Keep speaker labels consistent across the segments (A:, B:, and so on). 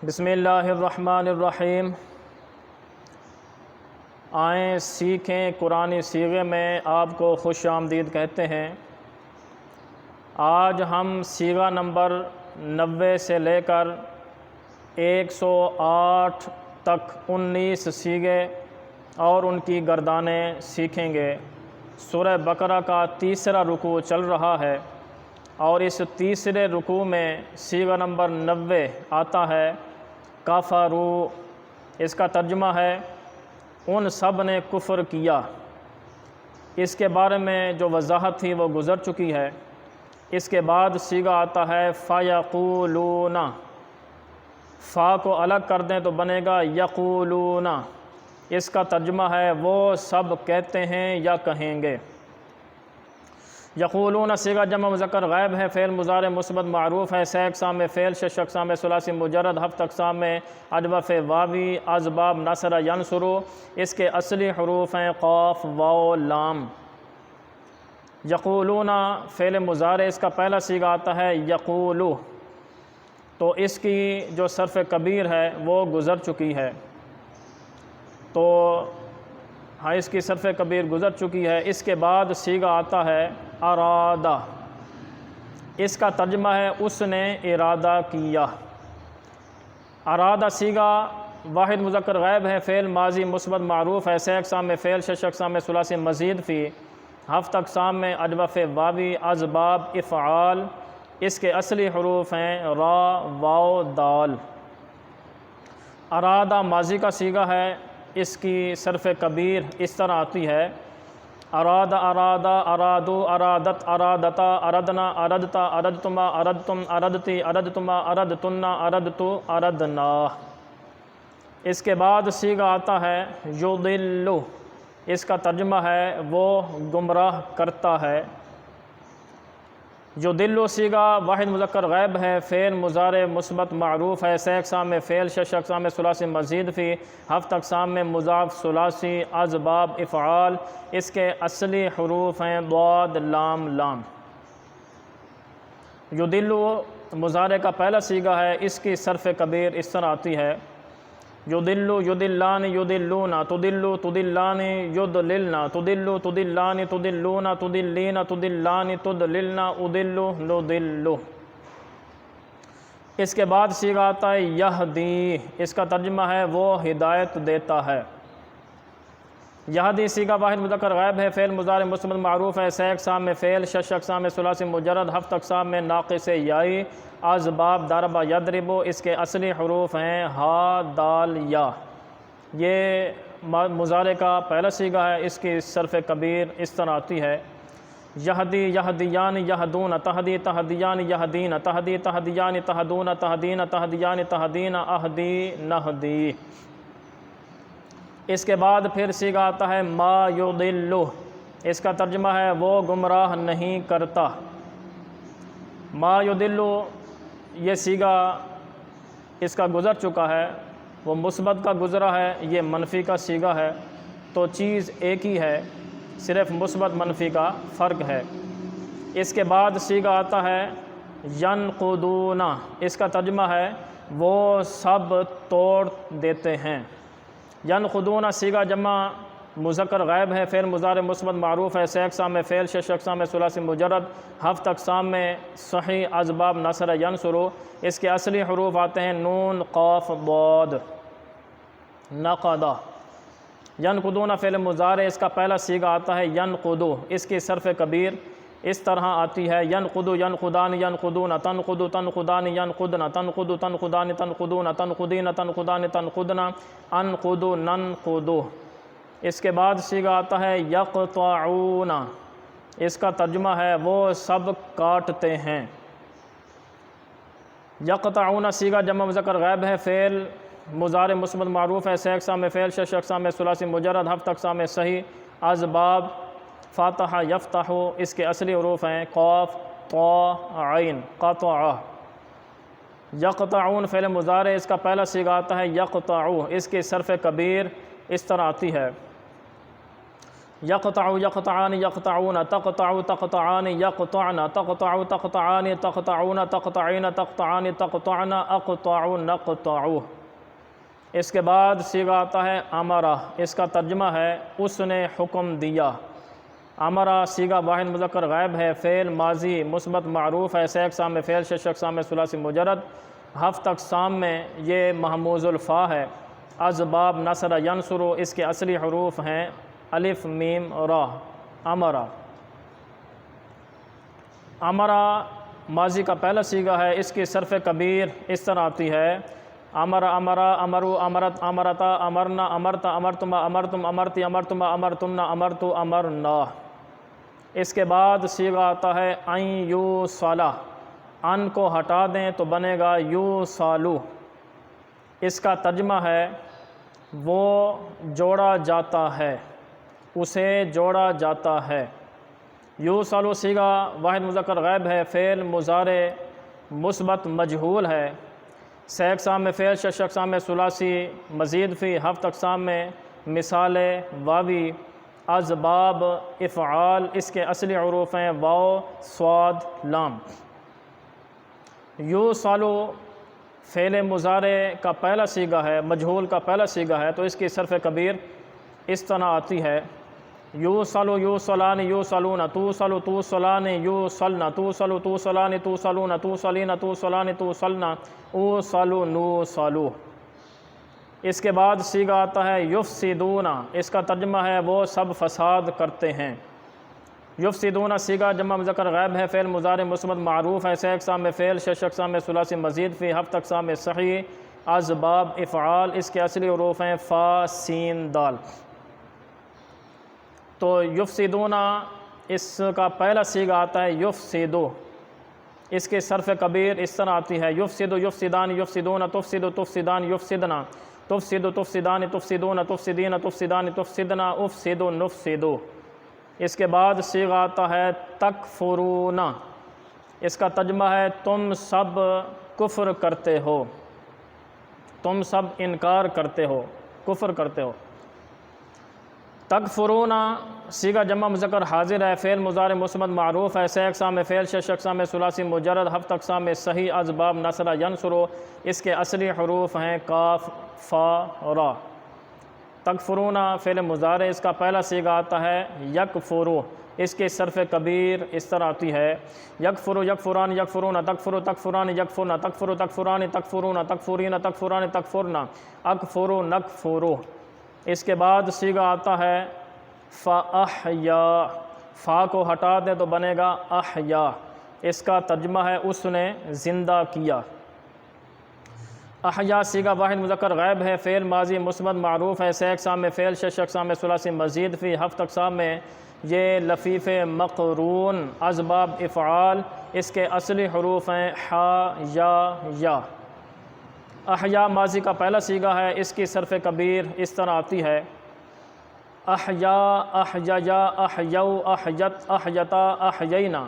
A: بسم اللہ الرحمن الرحیم۔ آئیں سیکھیں قرآنی صیغے میں آپ کو خوش آمدید کہتے ہیں۔ آج ہم صیغہ نمبر 90 سے لے کر 108 تک 19 صیغے اور ان کی گردانیں سیکھیں گے۔ سورہ بقرہ کا تیسرا رکوع چل رہا ہے اور اس تیسرے رکوع میں صیغہ نمبر 90 آتا ہے کفروا۔ اس کا ترجمہ ہے ان سب نے کفر کیا۔ اس کے بارے میں جو وضاحت تھی وہ گزر چکی ہے۔ اس کے بعد صیغہ آتا ہے فیقولون۔ فا کو الگ کر دیں تو بنے گا یقولون۔ اس کا ترجمہ ہے وہ سب کہتے ہیں یا کہیں گے۔ یقولون صیغہ جمع مذکر غائب ہے، فعل مضارع مثبت معروف ہے، سہ اقسام میں فعل، شش اقسام میں ثلاثی مجرد، ہفت اقسام میں اجوف واوی، اسباب نصر ینصر۔ اس کے اصلی حروف ہیں قاف واو لام۔ یقولون فعل مضارع، اس کا پہلا صیغہ آتا ہے یقولو، تو اس کی جو صرف کبیر ہے وہ گزر چکی ہے، تو ہاں اس کی صرف کبیر گزر چکی ہے۔ اس کے بعد صیغہ آتا ہے ارادہ۔ اس کا ترجمہ ہے اس نے ارادہ کیا۔ ارادہ صیغہ واحد مذکر غائب ہے، فعل ماضی مثبت معروف ہے، سہ اقسام میں فعل، شش اقسام میں ثلاثی مزید فی، ہفت اقسام میں اجوف واوی، اسباب افعال۔ اس کے اصلی حروف ہیں را واو دال۔ ارادہ ماضی کا صیغہ ہے، اس کی صرف کبیر اس طرح آتی ہے اراد ارادہ ارادو ارادت ارادتا اردنا اردتا اردتما اردتم اردتی اردتما اردتنا اردتو اردنا۔ اس کے بعد صیغہ آتا ہے یضل۔ اس کا ترجمہ ہے وہ گمراہ کرتا ہے۔ یضل صیغہ واحد مذکر غائب ہے، فعل مضارع مثبت معروف ہے، سہ اقسام میں فعل، شش اقسام میں ثلاثی مزید فی، ہفت اقسام میں مضاف ثلاثی، اسباب افعال۔ اس کے اصلی حروف ہیں ضاد لام لام۔ یضل مضارع کا پہلا صیغہ ہے، اس کی صرف کبیر اس طرح آتی ہے یضل یضلان یضلون تضل تضلان یضللن تضل تضلان تضلون تضلین تضلان تضللن اضل نضل۔ اس کے بعد صیغہ آتا ہے یہدی۔ اس کا ترجمہ ہے وہ ہدایت دیتا ہے۔ یہدی صیغہ واحد مذکر غائب ہے، فعل مضارع مثبت معروف ہے، سہ اقسام میں فعل، شش اقسام میں ثلاثی مجرد، ہفت اقسام میں ناقص یائی، اسباب ضرب یضرب۔ اس کے اصلی حروف ہیں ہا دال یا۔ یہ مضارع کا پہلا صیغہ ہے، اس کی صرف کبیر اس طرح آتی ہے یہدی یہدیان یہدون تہدی تہدیان یہدین تہدی تہدیان تہدون تہدین تہدیان تہدین اہدی نہدی۔ اس کے بعد پھر صیغہ آتا ہے ما یضل۔ اس کا ترجمہ ہے وہ گمراہ نہیں کرتا۔ ما یضل یہ صیغہ اس کا گزر چکا ہے، وہ مثبت کا گزرا ہے، یہ منفی کا صیغہ ہے، تو چیز ایک ہی ہے، صرف مثبت منفی کا فرق ہے۔ اس کے بعد صیغہ آتا ہے ینقضون۔ اس کا ترجمہ ہے وہ سب توڑ دیتے ہیں۔ ینقضون صیغہ جمع مذکر غائب ہے، فعل مضارع مثبت معروف ہے، سہ اقسام میں فعل، شش اقسام میں ثلاثی مجرد، ہفت اقسام میں صحیح، اسباب نصر ینصر۔ اس کے اصلی حروف آتے ہیں نون قاف ضاد۔ نقض۔ ینقضون فعل مضارع، اس کا پہلا صیغہ آتا ہے ینقض۔ اس کی صرف کبیر اس طرح آتی ہے ینقض ینقضان ینقضون تنقض تنقضان ینقضن تنقض تنقضان تنقضون تنقضین تنقضان تنقضن انقض ننقض۔ اس کے بعد صیغہ آتا ہے یقطعون۔ اس کا ترجمہ ہے وہ سب کاٹتے ہیں۔ یقطعون صیغہ جمع مذکر غائب ہے، فعل مضارع مثبت معروف ہے، سہ اقسام میں فعل، شش اقسام میں ثلاثی مجرد، ہفت اقسام میں صحیح، اسباب فاتح یفتح۔ اس کے اصلی حروف ہیں قاف طا عین قطع۔ یقطعون فعل مضارع، اس کا پہلا صیغہ آتا ہے یقطع۔ اس کی صرف کبیر اس طرح آتی ہے یقطع یقطعان یقطعون تقطع تقطعان یقطعن تقطع تقطعان تقطعون تقطعین تقطعان تقطعن اقطع نقطع۔ اس کے بعد صیغہ آتا ہے امرہ، اس کا ترجمہ ہے اس نے حکم دیا۔ امرہ صیغہ واحد مذکر غائب ہے، فعل ماضی مثبت معروف ہے، سے اقسام میں فعل، شش اقسام میں ثلاثی مجرد، ہفت اقسام میں یہ محموز الفا ہے۔ اسباب نصر ینصر، اس کے اصلی حروف ہیں الف میم را۔ امرہ، امرہ ماضی کا پہلا صیغہ ہے، اس کی صرف کبیر اس طرح آتی ہے امر امرا امرو امرت امرتا امرنا امرتا امرتما امرتم امرتی امرتما امرتن امرتو امرنا۔ اس کے بعد صیغہ آتا ہے ان یو صالہ، ان کو ہٹا دیں تو بنے گا یو صالو۔ اس کا ترجمہ ہے وہ جوڑا جاتا ہے، اسے جوڑا جاتا ہے۔ یو صالو صیغہ واحد مذکر غائب ہے، فعل مضارع مثبت مجہول ہے، سے اقسام میں فعل، شش اقسام میں ثلاثی مزید فی، ہفت اقسام میں مثال واوی، اسباب افعال، اس کے اصلی حروف ہیں واو صاد لام۔ یو صالو فعل مضارع کا پہلا صیغہ ہے، مجہول کا پہلا صیغہ ہے، تو اس کی صرف کبیر اس طرح آتی ہے یو صلو یو صلان یو صلون تو صلو تو صلان یو صلنا تو صلو تو صلان تو صلون تو صلین تو صلان تو صلنا او صلو نو صلو۔ اس کے بعد صیغہ آتا ہے یفسدون، اس کا ترجمہ ہے وہ سب فساد کرتے ہیں۔ یفسدون صیغہ جمع مذکر غائب ہے، فعل مضارع مثبت معروف ہے، سے اقسام میں فعل، شش اقسام میں ثلاثی مزید فی، ہفت اقسام میں صحیح، اسباب افعال، اس کے اصلی حروف ہیں فا سین دال۔ تو یفسدون اس کا پہلا صیغہ آتا ہے یفسدو، اس کے صرف کبیر اس طرح آتی ہے یفسدو یفسدان یفسدون تفسدو تفسدان یفسدنا تفسدو تفسدان تفسدون تفسدین تفسدان تفسدنا افسدو نفسدو۔ اس کے بعد صیغہ آتا ہے تکفرون، اس کا ترجمہ ہے تم سب کفر کرتے ہو، تم سب انکار کرتے ہو، کفر کرتے ہو۔ تکفرون صیغہ جمع مذکر حاضر ہے، فعل مضارع مثبت معروف ہے، سے اقسام میں فعل، شش اقسام میں ثلاثی مجرد، ہفت اقسام میں صحیح، اسباب نصر ینصر، اس کے اصلی حروف ہیں کاف فا را۔ تکفرون فعل مضارع، اس کا پہلا صیغہ آتا ہے یکفرو، اس کے صرف کبیر اس طرح آتی ہے یکفرو یکفران یکفرون تکفرو تکفران یکفرن تکفرو تکفران تکفرون تکفرین تکفران تکفرن اکفرو نکفرو۔ اس کے بعد صیغہ آتا ہے فاحیا، فا کو ہٹا دیں تو بنے گا احیا، اس کا ترجمہ ہے اس نے زندہ کیا۔ احیا صیغہ واحد مذکر غائب ہے، فعل ماضی مثبت معروف ہے، سے اقسام میں فعل، شش اقسام میں ثلاثی مزید فی، ہفت اقسام میں یہ لفیف مقرون، اسباب افعال، اس کے اصلی حروف ہیں حا یا۔ احیا ماضی کا پہلا صیغہ ہے، اس کی صرف کبیر اس طرح آتی ہے احیا احیا احیو احیت احیتا احیینا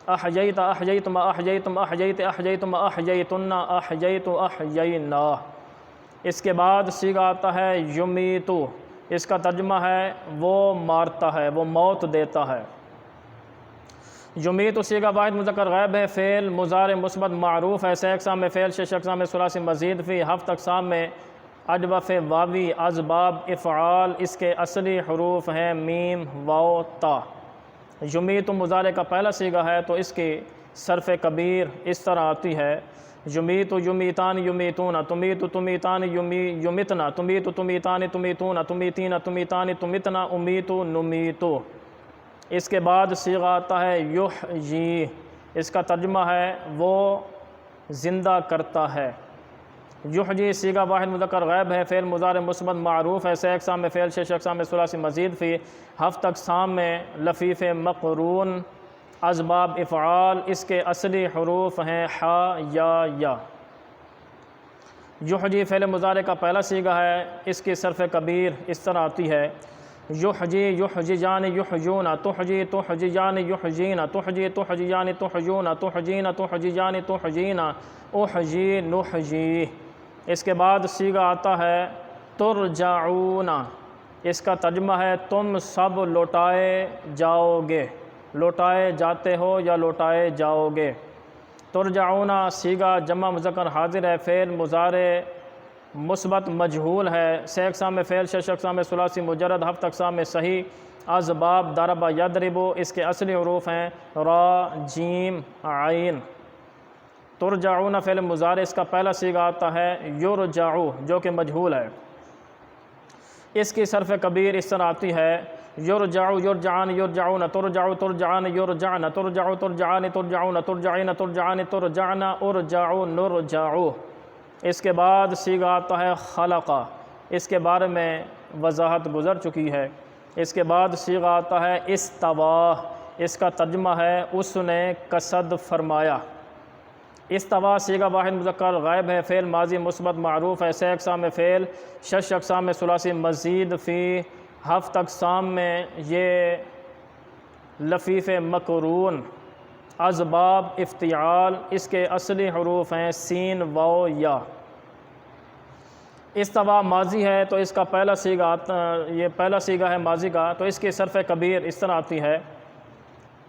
A: احییت احییتم احییتم احییت احییتم احییتن احییت احیینا۔ اس کے بعد صیغہ آتا ہے یمیتو، اس کا ترجمہ ہے وہ مارتا ہے، وہ موت دیتا ہے۔ یمیتو صیغہ واحد مذکر غائب ہے، فعل مضارع مثبت معروف ہے، سے اقسام میں فعل، شش اقسام میں ثلاثی مزید فی، ہفت اقسام میں اجوف واوی، اسباب افعال، اس کے اصلی حروف ہیں میم واو تا۔ یمیتو مضارع کا پہلا صیغہ ہے، تو اس کی صرف کبیر اس طرح آتی ہے یمیتو یمیتان یمیتون تمیتو تمیتان یمتنا تمیتو تمیتان تمیتون تمیتین تمیتان تمتنا امیتو نمیتو۔ اس کے بعد صیغہ آتا ہے یحیی، اس کا ترجمہ ہے وہ زندہ کرتا ہے۔ یحیی صیغہ واحد مذکر غائب ہے، فعل مضارع مثبت معروف ہے، سے اقسام میں فعل، شش اقسام میں ثلاثی مزید فی، ہفت اقسام میں لفیف مقرون، اسباب افعال، اس کے اصلی حروف ہیں حا یا۔ یحیی فعل مضارع کا پہلا صیغہ ہے، اس کی صرف کبیر اس طرح آتی ہے یحیی یحییان یحیون تحیی تحییان یحیین تحیی تحییان تحیون تحیین تحییان تحیین احیی نحیی۔ اس کے بعد صیغہ آتا ہے ترجعون، اس کا ترجمہ ہے تم سب لوٹائے جاؤ گے، لوٹائے جاتے ہو یا لوٹائے جاؤ گے۔ ترجعون صیغہ جمع مذکر حاضر ہے، فعل مضارع مثبت مجہول ہے، 6 اقسام میں فعل، 6 اقسام میں ثلاثی مجرد، 7 اقسام میں صحیح۔ اسباب ضرب یضرب، اس کے اصلی حروف ہیں را جیم عین۔ ترجعون فعل مضارع، اس کا پہلا صیغہ آتا ہے یرجعو جو کہ مجہول ہے، اس کی صرف کبیر اس طرح آتی ہے یرجعو یرجعان یرجعون، ترجعو ترجعان یرجعن، ترجعو ترجعان ترجعون، ترجعین ترجعان ترجعن، ارجعو نرجعو۔ اس کے بعد صیغہ آتا ہے خلقہ، اس کے بارے میں وضاحت گزر چکی ہے۔ اس کے بعد صیغہ آتا ہے استوا، اس کا ترجمہ ہے اس نے قصد فرمایا۔ استوا صیغہ واحد مذکر غائب ہے، فعل ماضی مثبت معروف ہے، 6 اقسام میں فعل، 6 اقسام میں ثلاثی مزید فی، 7 اقسام میں یہ لفیف مقرون۔ اسباب افتعال، اس کے اصلی حروف ہیں سین واو یا۔ استوا ماضی ہے تو اس کا پہلا صیغہ یہ پہلا صیغہ ہے ماضی کا، تو اس کی صرف کبیر اس طرح آتی ہے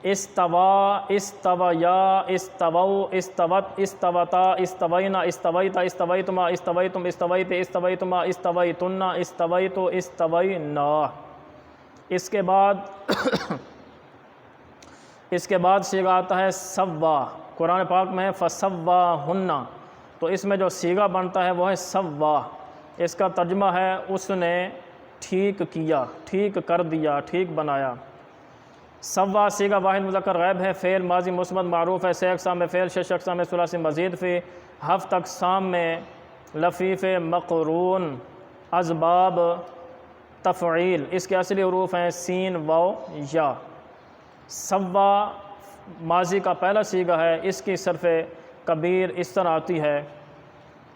A: استوا استویا استووا استوت استوتا استوینا استویتا استویتما استویتم استویت استویتما استویتن استویتو استوینا۔ اس کے بعد صیغہ آتا ہے سوا، قرآن پاک میں ہے فسواہن، تو اس میں جو صیغہ بنتا ہے وہ ہے سوا، اس کا ترجمہ ہے اس نے ٹھیک کیا، ٹھیک کر دیا، ٹھیک بنایا۔ سوا صیغہ واحد مذکر غائب ہے، فعل ماضی مثبت معروف ہے، 6 اقسام میں فعل، 6 اقسام میں ثلاثی مزید فی، 7 اقسام میں لفیف مقرون۔ اسباب تفعیل، اس کے اصلی حروف ہیں سین واو یا۔ سوا ماضی کا پہلا صیغہ ہے، اس کی صرف کبیر اس طرح آتی ہے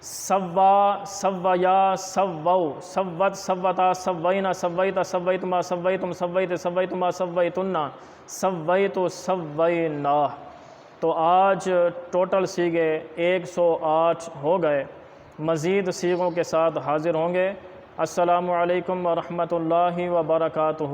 A: سوا سویا سوو سوت سوتا سوینا سویتا سویتما سویتم سویت سویتما سویتن سویتو سوینا۔ تو آج ٹوٹل صیغے 108 ہو گئے، مزید صیغوں کے ساتھ حاضر ہوں گے۔ السلام علیکم ورحمۃ اللہ وبرکاتہ۔